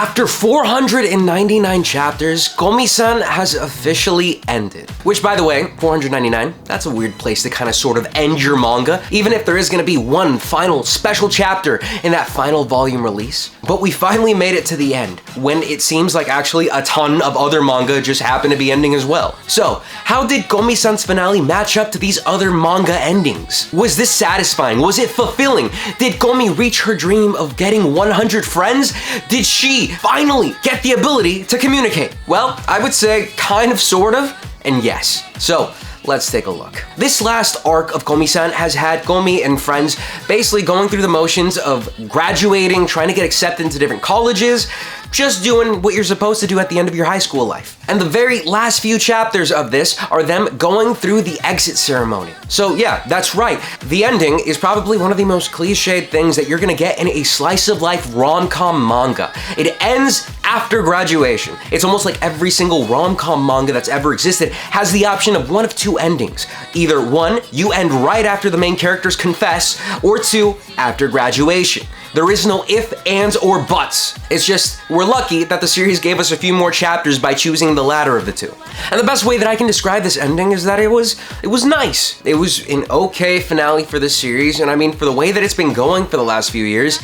After 499 chapters, Komi-san has officially ended. Which, by the way, 499, that's a weird place to kind of sort of end your manga, even if there is going to be one final special chapter in that final volume release. But we finally made it to the end, when it seems like actually a ton of other manga just happened to be ending as well. So, how did Komi-san's finale match up to these other manga endings? Was this satisfying? Was it fulfilling? Did Komi reach her dream of getting 100 friends? Did she finally get the ability to communicate? Well, I would say kind of, sort of, and yes. So, let's take a look. This last arc of Komi-san has had Komi and friends basically going through the motions of graduating, trying to get accepted into different colleges, just doing what you're supposed to do at the end of your high school life. And the very last few chapters of this are them going through the exit ceremony. So yeah, that's right. The ending is probably one of the most cliched things that you're gonna get in a slice of life rom-com manga. It ends after graduation. It's almost like every single rom-com manga that's ever existed has the option of one of two endings. Either one, you end right after the main characters confess, or two, after graduation. There is no if, ands, or buts. It's just, we're lucky that the series gave us a few more chapters by choosing the latter of the two. And the best way that I can describe this ending is that it was nice. It was an okay finale for this series, and I mean, for the way that it's been going for the last few years,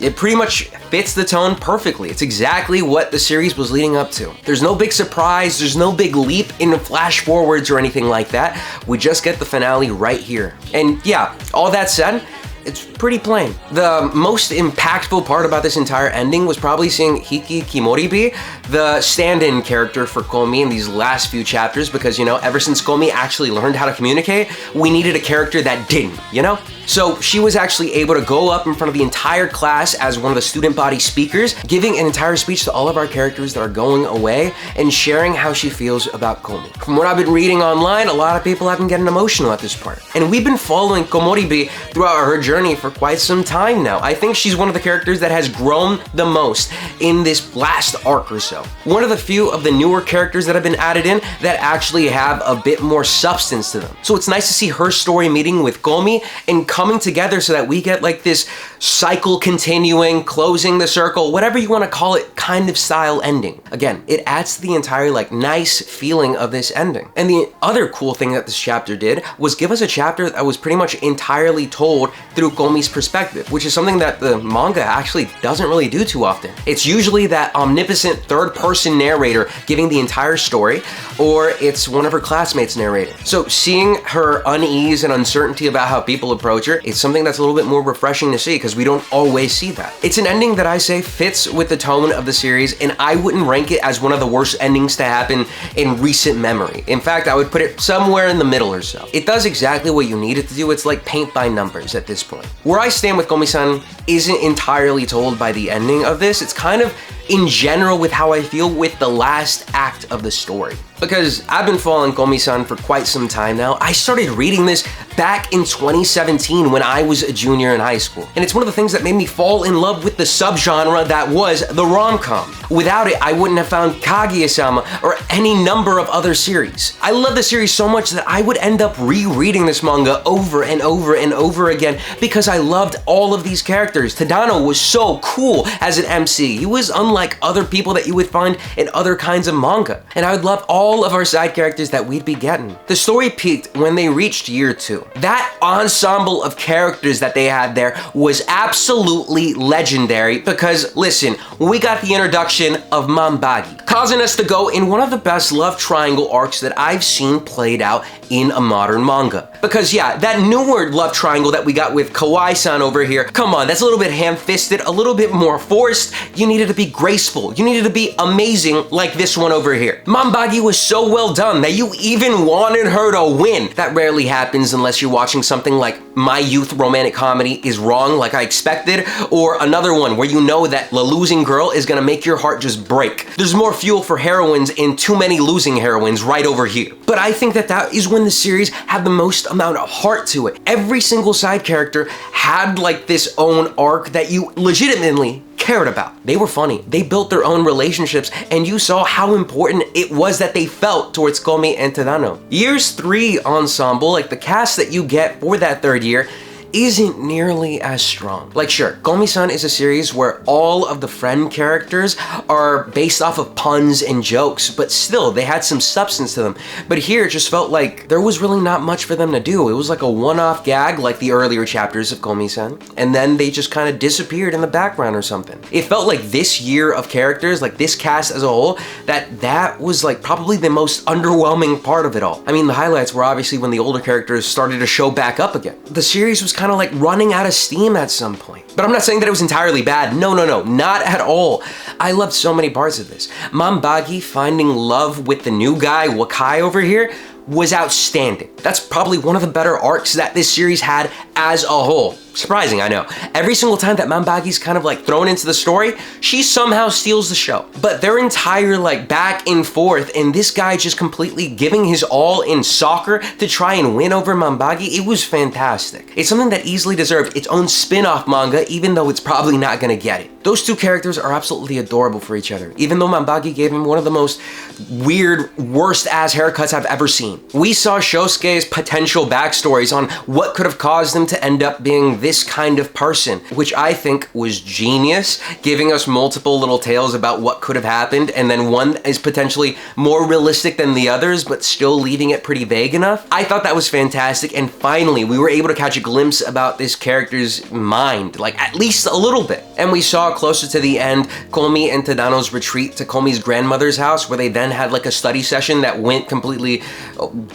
it pretty much fits the tone perfectly. It's exactly what the series was leading up to. There's no big surprise, there's no big leap in flash forwards or anything like that. We just get the finale right here. And yeah, all that said, it's pretty plain. The most impactful part about this entire ending was probably seeing Hiki Kimoribi, the stand-in character for Komi in these last few chapters, because, you know, ever since Komi actually learned how to communicate, we needed a character that didn't, you know? So she was actually able to go up in front of the entire class as one of the student body speakers, giving an entire speech to all of our characters that are going away and sharing how she feels about Komi. From what I've been reading online, a lot of people have been getting emotional at this part. And we've been following Komoribi throughout her journey for quite some time now. I think she's one of the characters that has grown the most in this last arc or so. One of the few of the newer characters that have been added in that actually have a bit more substance to them. So it's nice to see her story meeting with Komi and coming together so that we get like this cycle continuing, closing the circle, whatever you want to call it, kind of style ending. Again, it adds to the entire like nice feeling of this ending. And the other cool thing that this chapter did was give us a chapter that was pretty much entirely told through Komi's perspective, which is something that the manga actually doesn't really do too often. It's usually that omnipotent third-person narrator giving the entire story, or it's one of her classmates narrating. So seeing her unease and uncertainty about how people approach her, it's something that's a little bit more refreshing to see because we don't always see that. It's an ending that I say fits with the tone of the series, and I wouldn't rank it as one of the worst endings to happen in recent memory. In fact, I would put it somewhere in the middle or so. It does exactly what you need it to do. It's like paint by numbers at this point. Where I stand with Komi-san isn't entirely told by the ending of this. It's kind of in general with how I feel with the last act of the story. Because I've been following Komi-san for quite some time now. I started reading this back in 2017 when I was a junior in high school. And it's one of the things that made me fall in love with the subgenre that was the rom-com. Without it, I wouldn't have found Kaguya-sama or any number of other series. I love the series so much that I would end up rereading this manga over and over and over again because I loved all of these characters. Tadano was so cool as an MC. He was unlike other people that you would find in other kinds of manga. And I would love all of our side characters that we'd be getting. The story peaked when they reached year 2. That ensemble of characters that they had there was absolutely legendary because, listen, we got the introduction of Mambagi, causing us to go in one of the best love triangle arcs that I've seen played out in a modern manga. Because yeah, that newer love triangle that we got with Kawaii-san over here, come on, that's a little bit ham-fisted, a little bit more forced. You needed to be graceful. You needed to be amazing like this one over here. Mambagi was so well done that you even wanted her to win. That rarely happens unless you're watching something like My Youth Romantic Comedy Is Wrong Like I Expected, or another one where you know that the losing girl is gonna make your heart just break. There's more fuel for heroines in Too Many Losing Heroines right over here. But I think that that is when the series had the most amount of heart to it. Every single side character had like this own arc that you legitimately cared about. They were funny. They built their own relationships, and you saw how important it was that they felt towards Komi and Tadano. Year's 3 ensemble, like the cast that you get for that third year, isn't nearly as strong. Like sure, Komi-san is a series where all of the friend characters are based off of puns and jokes, but still they had some substance to them. But here it just felt like there was really not much for them to do. It was like a one-off gag like the earlier chapters of Komi-san, and then they just kind of disappeared in the background or something. It felt like this year of characters, like this cast as a whole, that was like probably the most underwhelming part of it all. I mean, the highlights were obviously when the older characters started to show back up again. The series was kind of like running out of steam at some point. But I'm not saying that it was entirely bad. No, not at all. I loved so many parts of this. Manbagi finding love with the new guy, Wakai over here, was outstanding. That's probably one of the better arcs that this series had as a whole. Surprising, I know. Every single time that Manbagi's kind of like thrown into the story, she somehow steals the show. But their entire like back and forth and this guy just completely giving his all in soccer to try and win over Manbagi, it was fantastic. It's something that easily deserved its own spin-off manga, even though it's probably not gonna get it. Those two characters are absolutely adorable for each other, even though Manbagi gave him one of the most weird, worst-ass haircuts I've ever seen. We saw Shosuke's potential backstories on what could have caused him to end up being this kind of person, which I think was genius, giving us multiple little tales about what could have happened, and then one is potentially more realistic than the others, but still leaving it pretty vague enough. I thought that was fantastic, and finally, we were able to catch a glimpse about this character's mind, like at least a little bit. And we saw closer to the end, Komi and Tadano's retreat to Komi's grandmother's house, where they then had like a study session that went completely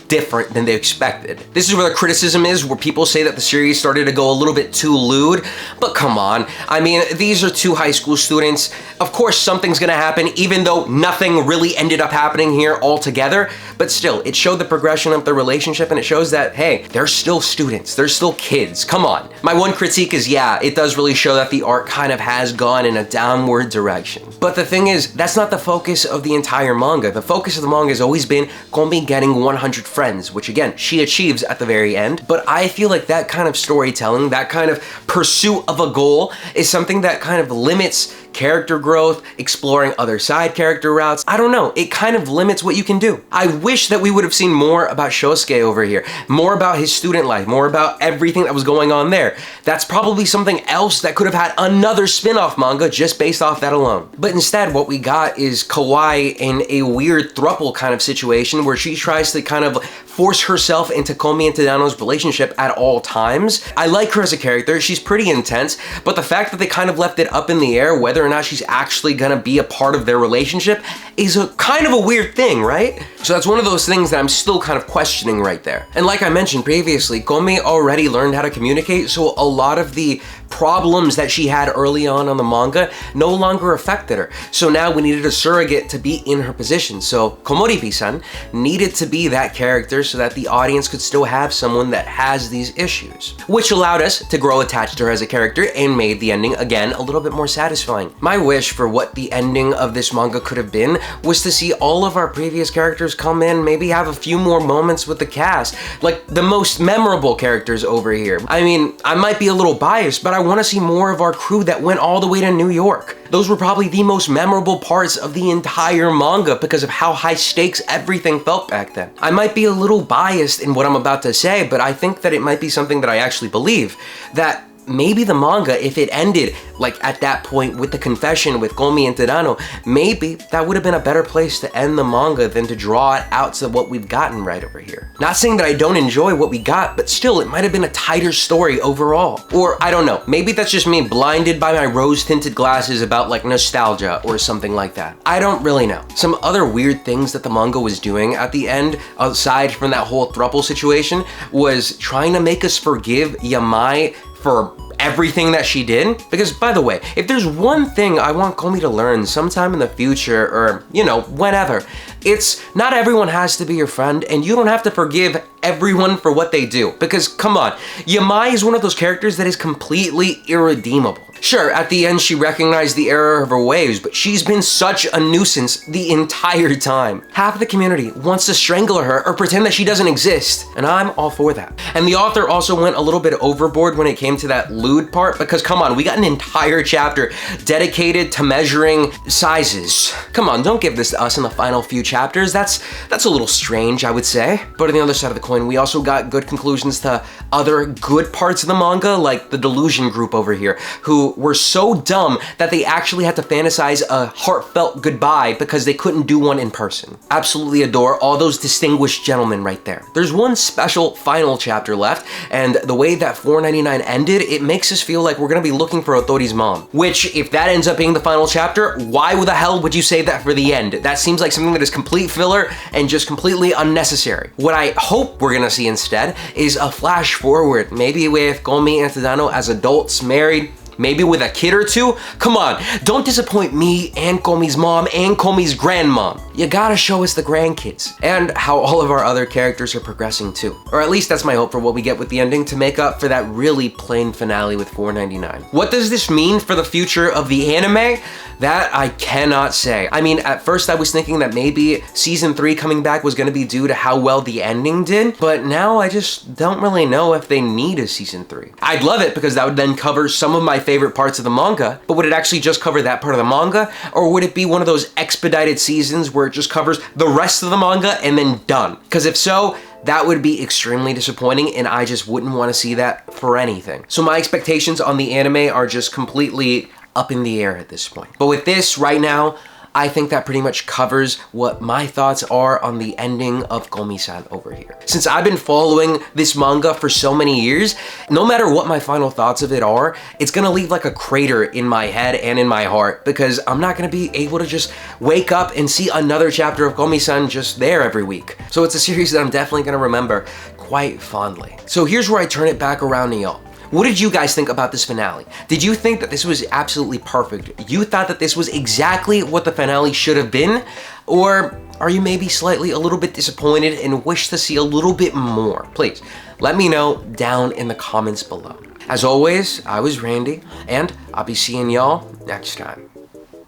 different than they expected. This is where the criticism is, where people say that the series started to go a little bit too lewd, but come on. I mean, these are two high school students. Of course, something's gonna happen, even though nothing really ended up happening here altogether, but still, it showed the progression of the relationship, and it shows that, hey, they're still students, they're still kids, come on. My one critique is, yeah, it does really show that the arc kind of has gone in a downward direction. But the thing is, that's not the focus of the entire manga. The focus of the manga has always been Komi getting 100 friends, which again, she achieves at the very end, but I feel like that kind of storytelling, that kind of pursuit of a goal is something that kind of limits character growth, exploring other side character routes. I don't know, it kind of limits what you can do. I wish that we would have seen more about Shosuke over here, more about his student life, more about everything that was going on there. That's probably something else that could have had another spin-off manga just based off that alone. But instead, what we got is Kawaii in a weird throuple kind of situation where she tries to kind of force herself into Komi and Tadano's relationship at all times. I like her as a character, she's pretty intense, but the fact that they kind of left it up in the air whether or not she's actually gonna be a part of their relationship is a kind of a weird thing, right? So that's one of those things that I'm still kind of questioning right there. And like I mentioned previously, Komi already learned how to communicate, so a lot of the problems that she had early on the manga no longer affected her. So now we needed a surrogate to be in her position. So Komori-san needed to be that character so that the audience could still have someone that has these issues, which allowed us to grow attached to her as a character and made the ending again a little bit more satisfying. My wish for what the ending of this manga could have been was to see all of our previous characters come in, maybe have a few more moments with the cast, like the most memorable characters over here. I mean, I might be a little biased, but I want to see more of our crew that went all the way to New York. Those were probably the most memorable parts of the entire manga because of how high stakes everything felt back then. I might be a little biased in what I'm about to say, but I think that it might be something that I actually believe, that maybe the manga, if it ended like at that point with the confession with Komi and Tadano, maybe that would have been a better place to end the manga than to draw it out to what we've gotten right over here. Not saying that I don't enjoy what we got, but still it might have been a tighter story overall. Or I don't know, maybe that's just me blinded by my rose-tinted glasses about like nostalgia or something like that. I don't really know. Some other weird things that the manga was doing at the end, aside from that whole throuple situation, was trying to make us forgive Yamai for everything that she did. Because by the way, if there's one thing I want Komi to learn sometime in the future, or you know, whenever, it's not everyone has to be your friend, and you don't have to forgive everyone for what they do. Because come on, Yamai is one of those characters that is completely irredeemable. Sure, at the end she recognized the error of her ways, but she's been such a nuisance the entire time. Half of the community wants to strangle her or pretend that she doesn't exist, and I'm all for that. And the author also went a little bit overboard when it came to that lewd part, because come on, we got an entire chapter dedicated to measuring sizes. Come on, don't give this to us in the final few chapters. That's a little strange, I would say. But on the other side of the coin, we also got good conclusions to other good parts of the manga, like the Delusion group over here, who were so dumb that they actually had to fantasize a heartfelt goodbye because they couldn't do one in person. Absolutely adore all those distinguished gentlemen right there. There's one special final chapter left, and the way that 499 ended, it makes us feel like we're gonna be looking for Otori's mom. Which, if that ends up being the final chapter, why the hell would you save that for the end? That seems like something that is complete filler and just completely unnecessary. What I hope we're gonna see instead is a flash forward, maybe with Komi and Tadano as adults, married, maybe with a kid or two. Come on, don't disappoint me and Komi's mom and Komi's grandmom. You gotta show us the grandkids and how all of our other characters are progressing too. Or at least that's my hope for what we get with the ending to make up for that really plain finale with 499. What does this mean for the future of the anime? That I cannot say. I mean, at first I was thinking that maybe season 3 coming back was gonna be due to how well the ending did, but now I just don't really know if they need a season 3. I'd love it because that would then cover some of my favorite parts of the manga, but would it actually just cover that part of the manga? Or would it be one of those expedited seasons where it just covers the rest of the manga and then done? Because if so, that would be extremely disappointing and I just wouldn't want to see that for anything. So my expectations on the anime are just completely up in the air at this point. But with this right now, I think that pretty much covers what my thoughts are on the ending of Komi-san over here. Since I've been following this manga for so many years, no matter what my final thoughts of it are, it's gonna leave like a crater in my head and in my heart because I'm not gonna be able to just wake up and see another chapter of Komi-san just there every week. So it's a series that I'm definitely gonna remember quite fondly. So here's where I turn it back around to y'all. What did you guys think about this finale? Did you think that this was absolutely perfect? You thought that this was exactly what the finale should have been? Or are you maybe slightly a little bit disappointed and wish to see a little bit more? Please, let me know down in the comments below. As always, I was Randy, and I'll be seeing y'all next time.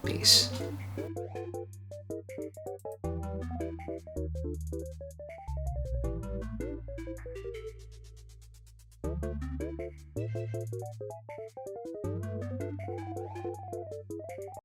Peace.